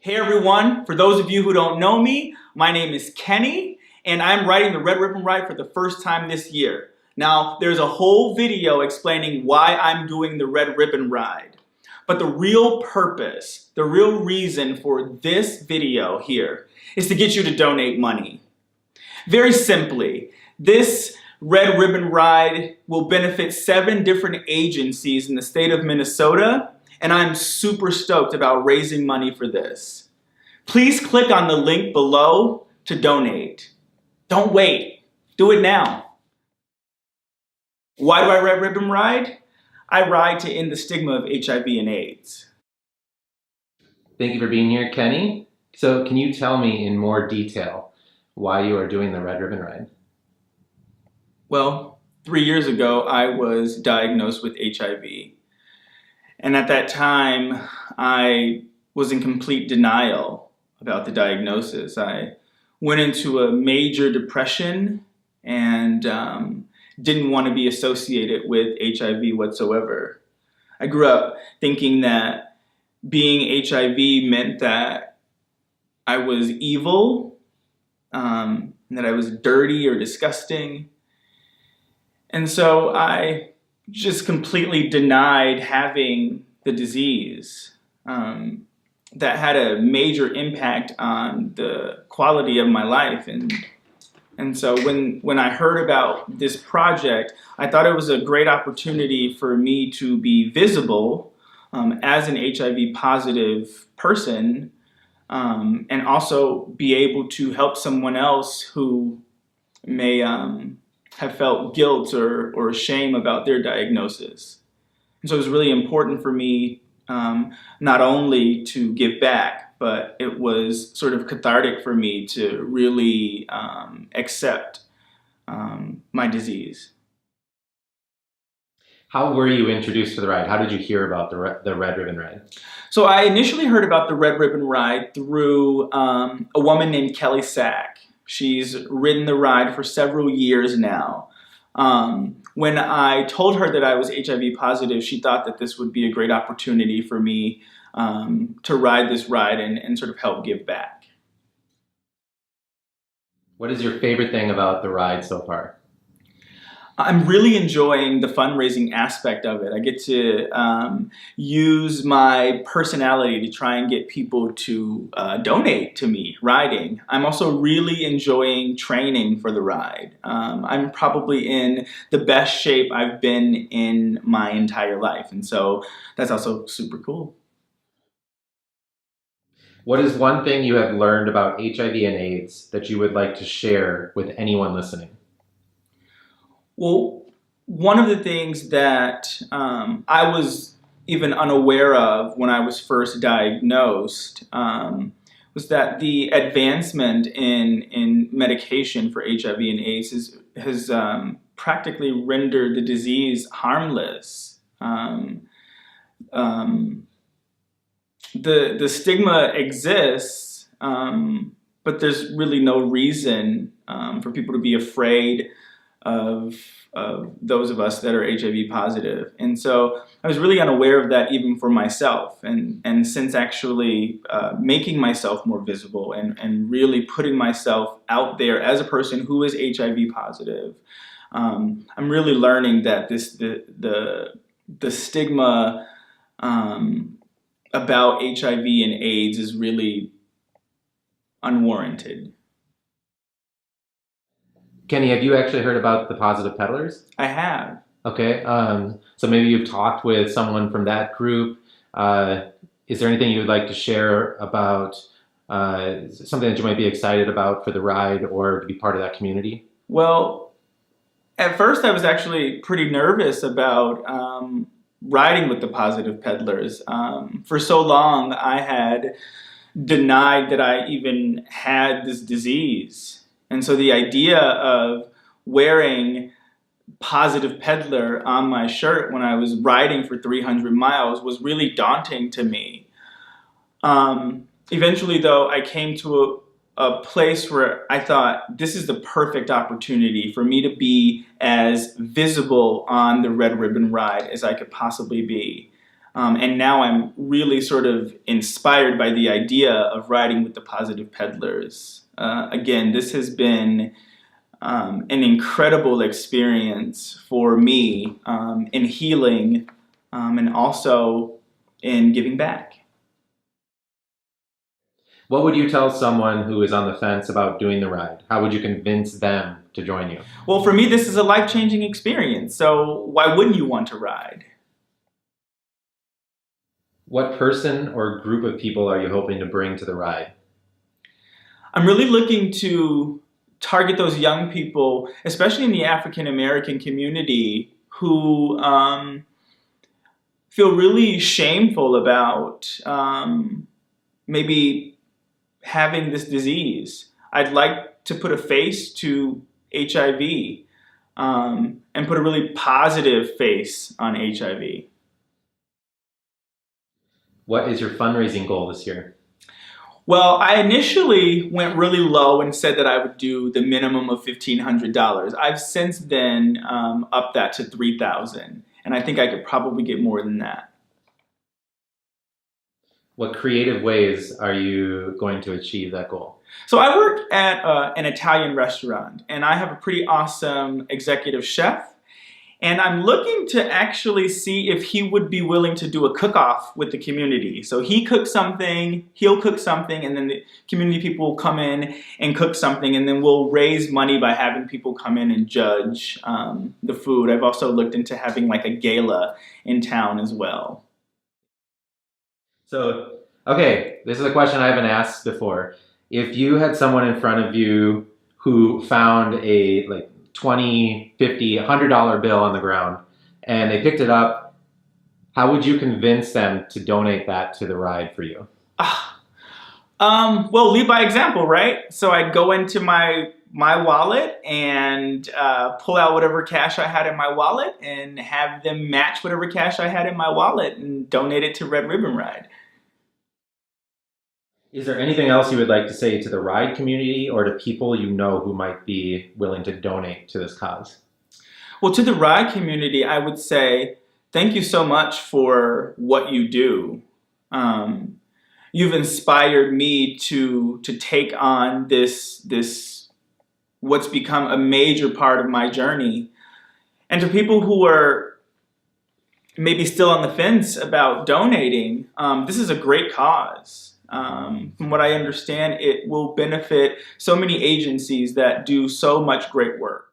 Hey everyone, for those of you who don't know me, my name is Kenny and I'm riding the Red Ribbon Ride for the first time this year. Now, there's a whole video explaining why I'm doing the Red Ribbon Ride. But the real purpose, the real reason for this video here is to get you to donate money. Very simply, this Red Ribbon Ride will benefit 7 different agencies in the state of Minnesota, and I'm super stoked about raising money for this. Please click on the link below to donate. Don't wait. Do it now. Why do I Red Ribbon Ride? I ride to end the stigma of HIV and AIDS. Thank you for being here, Kenny. So can you tell me in more detail why you are doing the Red Ribbon Ride? Well, 3 years ago, I was diagnosed with HIV. And at that time, I was in complete denial about the diagnosis. I went into a major depression and didn't want to be associated with HIV whatsoever. I grew up thinking that being HIV meant that I was evil, and that I was dirty or disgusting. And so I just completely denied having the disease. That had a major impact on the quality of my life. And so when I heard about this project, I thought it was a great opportunity for me to be visible as an HIV positive person, and also be able to help someone else who may have felt guilt or shame about their diagnosis. And so it was really important for me not only to give back, but it was sort of cathartic for me to really accept my disease. How were you introduced to the ride? How did you hear about the Red Ribbon Ride? So I initially heard about the Red Ribbon Ride through a woman named Kelly Sack. She's ridden the ride for several years now. When I told her that I was HIV positive, she thought that this would be a great opportunity for me to ride this ride and sort of help give back. What is your favorite thing about the ride so far? I'm really enjoying the fundraising aspect of it. I get to use my personality to try and get people to donate to me riding. I'm also really enjoying training for the ride. I'm probably in the best shape I've been in my entire life, and so that's also super cool. What is one thing you have learned about HIV and AIDS that you would like to share with anyone listening? Well, one of the things that I was even unaware of when I was first diagnosed was that the advancement in medication for HIV and AIDS has practically rendered the disease harmless. The stigma exists, but there's really no reason for people to be afraid of those of us that are HIV positive. And so I was really unaware of that even for myself. And since actually making myself more visible and really putting myself out there as a person who is HIV positive, I'm really learning that the stigma about HIV and AIDS is really unwarranted. Kenny, have you actually heard about the Positive Peddlers? I have. Okay, so maybe you've talked with someone from that group. Is there anything you would like to share about something that you might be excited about for the ride or to be part of that community? Well, at first I was actually pretty nervous about riding with the Positive Peddlers. For so long I had denied that I even had this disease. And so the idea of wearing Positive Peddler on my shirt when I was riding for 300 miles was really daunting to me. Eventually, though, I came to a place where I thought this is the perfect opportunity for me to be as visible on the Red Ribbon Ride as I could possibly be. And now I'm really sort of inspired by the idea of riding with the Positive Peddlers. Again, this has been an incredible experience for me in healing and also in giving back. What would you tell someone who is on the fence about doing the ride? How would you convince them to join you? Well, for me, this is a life-changing experience, so why wouldn't you want to ride? What person or group of people are you hoping to bring to the ride? I'm really looking to target those young people, especially in the African American community, who feel really shameful about maybe having this disease. I'd like to put a face to HIV and put a really positive face on HIV. What is your fundraising goal this year? Well, I initially went really low and said that I would do the minimum of $1,500. I've since then upped that to $3,000, and I think I could probably get more than that. What creative ways are you going to achieve that goal? So I work at an Italian restaurant, and I have a pretty awesome executive chef. And I'm looking to actually see if he would be willing to do a cook-off with the community. So he cooks something, he'll cook something, and then the community people will come in and cook something, and then we'll raise money by having people come in and judge the food. I've also looked into having like a gala in town as well. So, okay, this is a question I haven't asked before. If you had someone in front of you who found a like $20, $50, $100 bill on the ground and they picked it up, how would you convince them to donate that to the ride for you? Well, lead by example, right? So I'd go into my wallet and pull out whatever cash I had in my wallet and have them match whatever cash I had in my wallet and donate it to Red Ribbon Ride. Is there anything else you would like to say to the ride community or to people you know who might be willing to donate to this cause? Well, to the ride community, I would say thank you so much for what you do. You've inspired me to take on this what's become a major part of my journey. And to people who are maybe still on the fence about donating, this is a great cause. From what I understand, it will benefit so many agencies that do so much great work.